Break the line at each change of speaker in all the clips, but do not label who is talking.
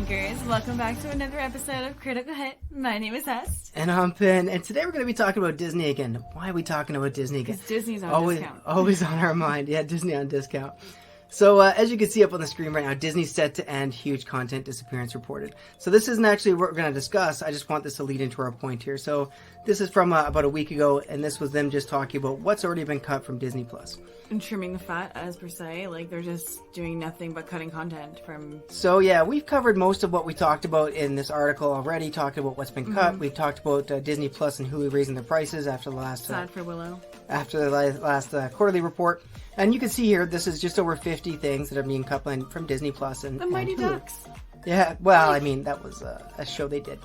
drinkers. Welcome back to another episode of Critical Hit. My name is Hest.
And I'm Finn, and today we're going to be talking about Disney again. Why are we talking about Disney again?
Because Disney's on discount.
Always on our mind. Yeah, Disney on discount. So, as you can see up on the screen right now, Disney's set to end huge content disappearance reported. So this isn't actually what we're going to discuss. I just want this to lead into our point here. So this is from about a week ago, and this was them just talking about what's already been cut from Disney Plus.
And trimming the fat, as per se. Like, they're just doing nothing but cutting content from...
So, yeah, we've covered most of what we talked about in this article already, talked about what's been cut. We've talked about Disney Plus and Hulu raising their prices after the last...
Sad for Willow.
After the last quarterly report. And you can see here, this is just over 50 things that are being cut from Disney Plus and
The Mighty
and Hulu.
Ducks.
Yeah, well, I mean, that was a show they did.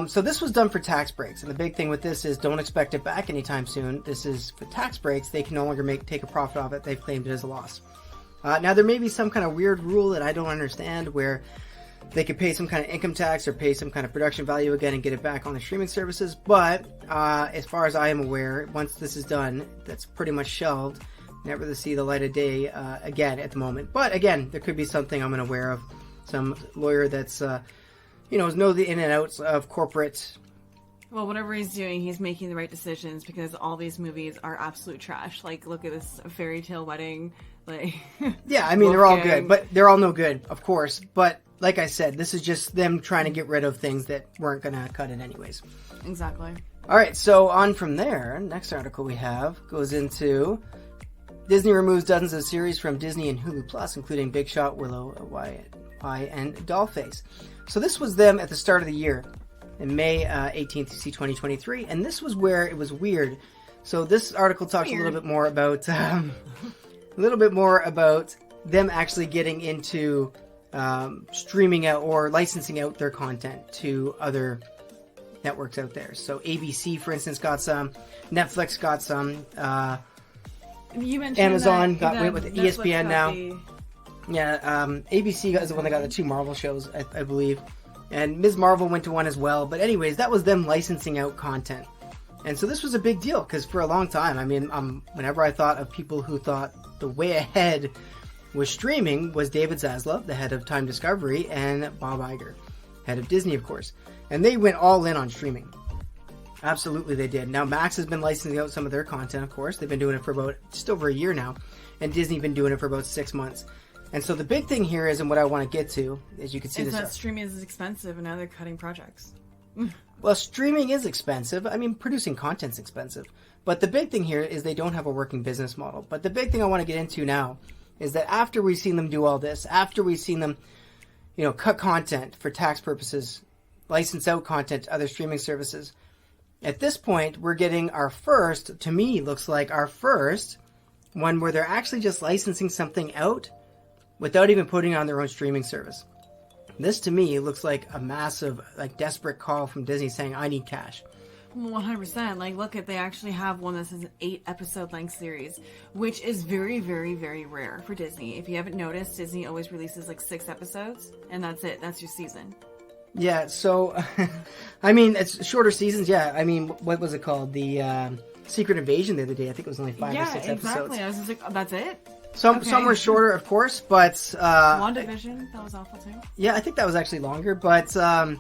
So this was done for tax breaks, and the big thing with this is don't expect it back anytime soon. This is for tax breaks. They can no longer take a profit off it. They've claimed it as a loss. Now, there may be some kind of weird rule that I don't understand where they could pay some kind of income tax or pay some kind of production value again and get it back on the streaming services. But as far as I am aware, once this is done, that's pretty much shelved. Never to see the light of day again at the moment. But again, there could be something I'm unaware of. Some lawyer that's... knows the in and outs of corporate.
Well, whatever he's doing, he's making the right decisions because all these movies are absolute trash. Like, look at this Fairy Tale Wedding. Like,
yeah, I mean, they're all good, but they're all no good, of course. But like I said, this is just them trying to get rid of things that weren't going to cut it anyways.
Exactly.
All right, so on from there, next article we have goes into Disney removes dozens of series from Disney and Hulu Plus, including Big Shot, Willow, and Dollface. So this was them at the start of the year, in May 18th, 2023, and this was where it was weird. So this article talks a little bit more about them actually getting into streaming out or licensing out their content to other networks out there. So ABC, for instance, got some. Netflix got some.
You mentioned
Amazon
that,
got with ESPN now. Yeah, ABC is the one that got the two Marvel shows, I believe. And Ms. Marvel went to one as well. But anyways, that was them licensing out content. And so this was a big deal, because for a long time, I mean, whenever I thought of people who thought the way ahead was streaming, was David Zaslav, the head of Time Discovery, and Bob Iger, head of Disney, of course. And they went all in on streaming. Absolutely they did. Now, Max has been licensing out some of their content, of course. They've been doing it for about just over a year now. And Disney's been doing it for about 6 months. And so the big thing here is, and what I want to get to, as you can see,
is that streaming is expensive, and now they're cutting projects.
Well, streaming is expensive. I mean, producing content's expensive. But the big thing here is they don't have a working business model. But the big thing I want to get into now is that after we've seen them do all this, after we've seen them, cut content for tax purposes, license out content to other streaming services, at this point, we're getting our first, to me, looks like our first one where they're actually just licensing something out without even putting it on their own streaming service. This, to me, looks like a massive, desperate call from Disney saying, I need cash.
100%. Look they actually have one that's an 8-episode length series, which is very, very, very rare for Disney. If you haven't noticed, Disney always releases 6 episodes, and that's it. That's your season. Yeah,
so, I mean, it's shorter seasons, yeah. I mean, what was it called? The Secret Invasion the other day, I think it was only 5 or 6 episodes.
Yeah, exactly. I was just like, that's it?
Some were shorter, of course, but...
WandaVision, that was awful too.
Yeah, I think that was actually longer, but... the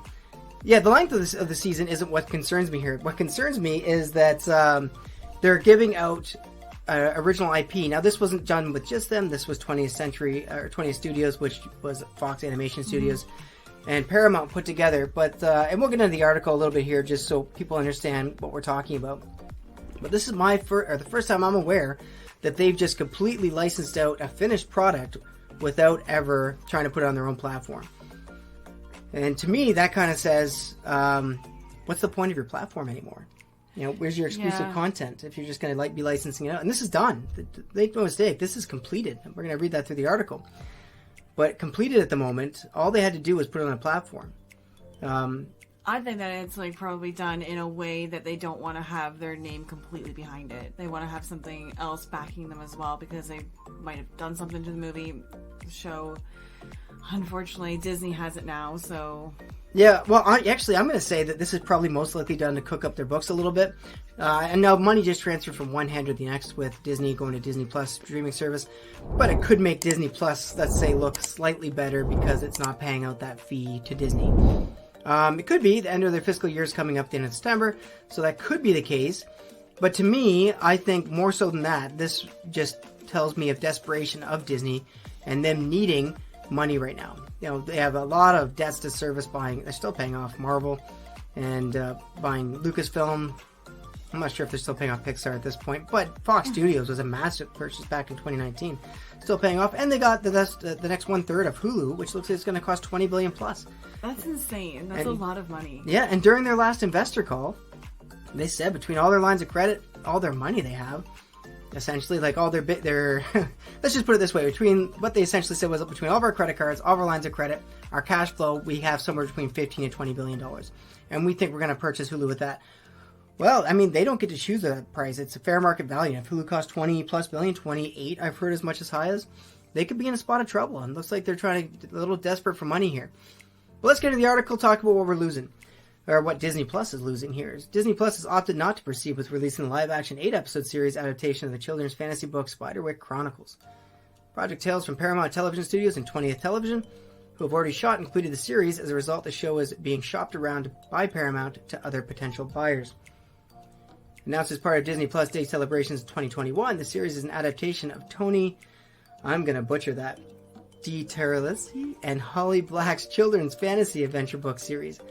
length of the season isn't what concerns me here. What concerns me is that they're giving out original IP. Now, this wasn't done with just them. This was 20th Studios, which was Fox Animation Studios, and Paramount put together. But and we'll get into the article a little bit here, just so people understand what we're talking about. But this is the first time I'm aware that they've just completely licensed out a finished product without ever trying to put it on their own platform. And to me, that kind of says, what's the point of your platform anymore? Where's your exclusive content if you're just going to be licensing it out? And this is done. Make no mistake, this is completed. We're going to read that through the article. But completed at the moment, all they had to do was put it on a platform.
I think that it's probably done in a way that they don't want to have their name completely behind it. They want to have something else backing them as well, because they might have done something to the movie, show, Unfortunately, Disney has it now, so...
Yeah, well, I'm going to say that this is probably most likely done to cook up their books a little bit. And now money just transferred from one hand to the next with Disney going to Disney Plus streaming service. But it could make Disney Plus, let's say, look slightly better because it's not paying out that fee to Disney. It could be the end of their fiscal year is coming up at the end of September, so that could be the case. But to me, I think more so than that, this just tells me of desperation of Disney and them needing money right now. You know, they have a lot of debts to service they're still paying off Marvel and buying Lucasfilm. I'm not sure if they're still paying off Pixar at this point, but Fox Studios was a massive purchase back in 2019. Still paying off, and they got the next 1/3 of Hulu, which looks like it's going to cost $20 billion plus.
That's insane. That's a lot of money.
Yeah, and during their last investor call, they said between all their lines of credit, all their money they have, essentially, like all their let's just put it this way, between what they essentially said was between all of our credit cards, all of our lines of credit, our cash flow, we have somewhere between $15 and $20 billion. And we think we're going to purchase Hulu with that. Well, I mean, they don't get to choose the price. It's a fair market value. If Hulu costs $20+ billion, 28, I've heard as much as high as, they could be in a spot of trouble. And it looks like they're trying to, a little desperate for money here. But let's get into the article, talk about what we're losing. Or what Disney Plus is losing here. Disney Plus has opted not to proceed with releasing the live-action 8-episode series adaptation of the children's fantasy book Spiderwick Chronicles. Project Tales from Paramount Television Studios and 20th Television, who have already shot and completed the series. As a result, the show is being shopped around by Paramount to other potential buyers. Announced as part of Disney Plus Day celebrations 2021, the series is an adaptation of Tony, I'm going to butcher that, DiTerlizzi and Holly Black's children's fantasy adventure book series.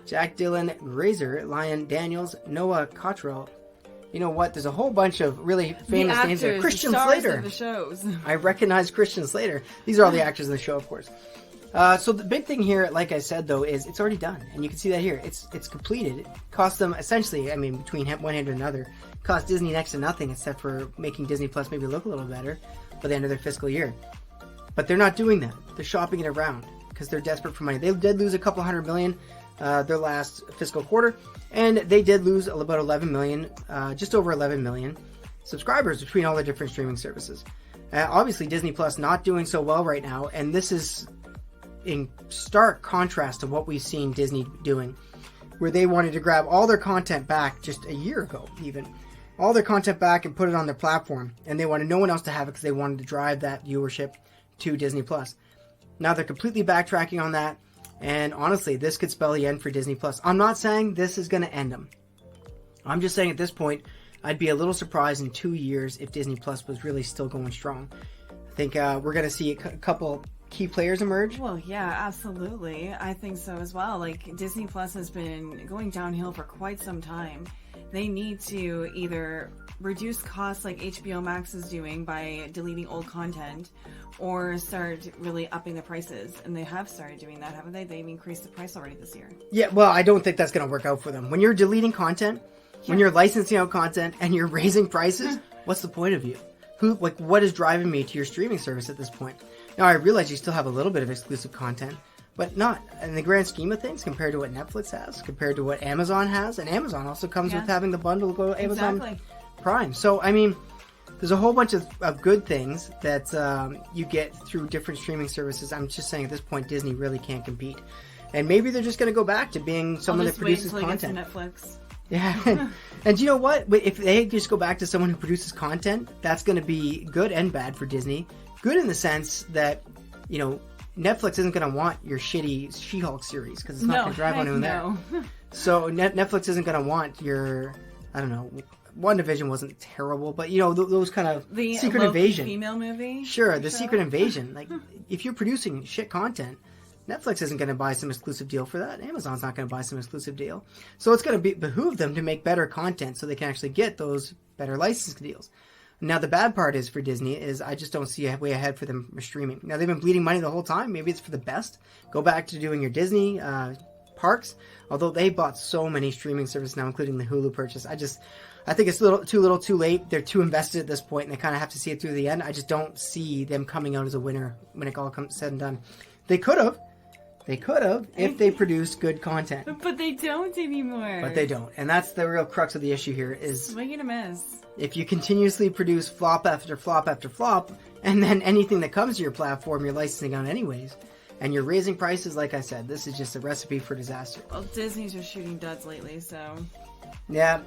Jack Dylan Grazer, Lion Daniels, Noah Cottrell. You know what? There's a whole bunch of really famous names there. Christian Slater.
Of the shows.
I recognize Christian Slater. These are all the actors in the show, of course. So the big thing here, like I said, though, is it's already done. And you can see that here. It's completed. It cost them, essentially, I mean, between one hand and another, cost Disney next to nothing except for making Disney Plus maybe look a little better by the end of their fiscal year. But they're not doing that. They're shopping it around because they're desperate for money. They did lose a couple $100 million their last fiscal quarter, and they did lose about 11 million, just over 11 million subscribers between all the different streaming services. Obviously, Disney Plus not doing so well right now, and this is in stark contrast to what we've seen Disney doing, where they wanted to grab all their content back just a year ago, even. All their content back and put it on their platform, and they wanted no one else to have it because they wanted to drive that viewership to Disney Plus. Now they're completely backtracking on that. And honestly, this could spell the end for Disney Plus. I'm not saying this is going to end them. I'm just saying at this point, I'd be a little surprised in 2 years if Disney Plus was really still going strong. I think we're going to see a couple key players emerge.
Well, yeah, absolutely. I think so as well. Like, Disney Plus has been going downhill for quite some time. They need to either reduce costs like HBO Max is doing by deleting old content, or start really upping the prices. And they have started doing that, haven't they? They've increased the price already this year.
Yeah, well, I don't think that's going to work out for them. When you're deleting content, when you're licensing out content, and you're raising prices, what's the point of you? What is driving me to your streaming service at this point? Now, I realize you still have a little bit of exclusive content, but not in the grand scheme of things compared to what Netflix has, compared to what Amazon has. And Amazon also comes with having the bundle go to Amazon Prime. So, I mean, there's a whole bunch of good things that you get through different streaming services. I'm just saying at this point, Disney really can't compete. And maybe they're just going to go back to being someone that produces content.
Netflix.
Yeah. And you know what? If they just go back to someone who produces content, that's going to be good and bad for Disney. Good in the sense that, you know, Netflix isn't going to want your shitty She-Hulk series because it's not going to drive anyone there. So Netflix isn't going to want your, I don't know, WandaVision wasn't terrible, but you know those kind of
the
Secret
Loki
Invasion
female movie.
Sure, the Secret Invasion. Like, if you're producing shit content, Netflix isn't going to buy some exclusive deal for that. Amazon's not going to buy some exclusive deal. So it's going to behoove them to make better content so they can actually get those better license deals. Now, the bad part is for Disney is I just don't see a way ahead for them for streaming. Now, they've been bleeding money the whole time. Maybe it's for the best. Go back to doing your Disney parks. Although they bought so many streaming services now, including the Hulu purchase. I think it's too little too late. They're too invested at this point, and they kind of have to see it through the end. I just don't see them coming out as a winner when it all comes said and done. They could have if they produced good content.
But they don't anymore.
But they don't. And that's the real crux of the issue here is...
Swing and a miss.
If you continuously produce flop after flop after flop, and then anything that comes to your platform you're licensing on anyways, and you're raising prices, like I said, this is just a recipe for disaster.
Well, Disney's just shooting duds lately, so...
Yeah,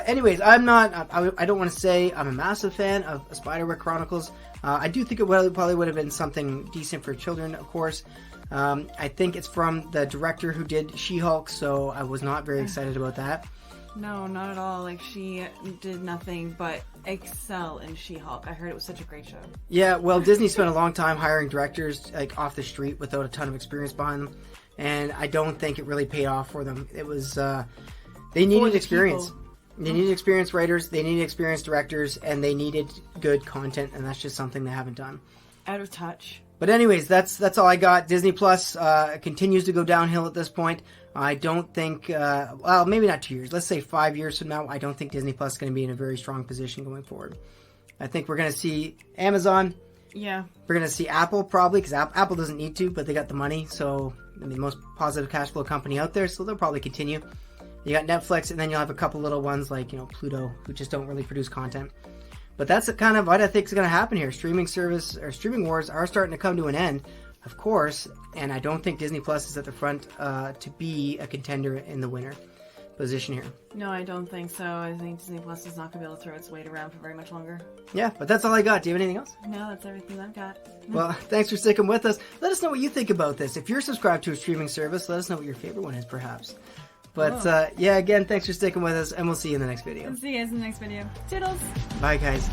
anyways, I don't want to say I'm a massive fan of Spiderwick Chronicles. I do think it probably would have been something decent for children, of course. I think it's from the director who did She-Hulk, so I was not very excited about that.
No, not at all. Like, she did nothing but excel in She-Hulk. I heard it was such a great show.
Yeah, well, Disney spent a long time hiring directors like off the street without a ton of experience behind them, and I don't think it really paid off for them. It was they needed experience. They needed experienced writers, they needed experienced directors, and they needed good content, and that's just something they haven't done.
Out of touch.
But anyways, that's all I got. Disney Plus continues to go downhill at this point. I don't think, well, maybe not 2 years. Let's say 5 years from now, I don't think Disney Plus is going to be in a very strong position going forward. I think we're going to see Amazon.
Yeah.
We're going to see Apple probably, because Apple doesn't need to, but they got the money. So, I mean, most positive cash flow company out there, so they'll probably continue. You got Netflix, and then you'll have a couple little ones like, Pluto, who just don't really produce content. But that's kind of what I think is going to happen here. Streaming wars are starting to come to an end, of course, and I don't think Disney Plus is at the front to be a contender in the winner position here.
No, I don't think so. I think Disney Plus is not going to be able to throw its weight around for very much longer.
Yeah, but that's all I got. Do you have anything else?
No, that's everything I've got.
Well, thanks for sticking with us. Let us know what you think about this. If you're subscribed to a streaming service, let us know what your favorite one is, perhaps. But, yeah, again, thanks for sticking with us, and we'll see you in the next video.
See you guys in the next video. Toodles!
Bye, guys.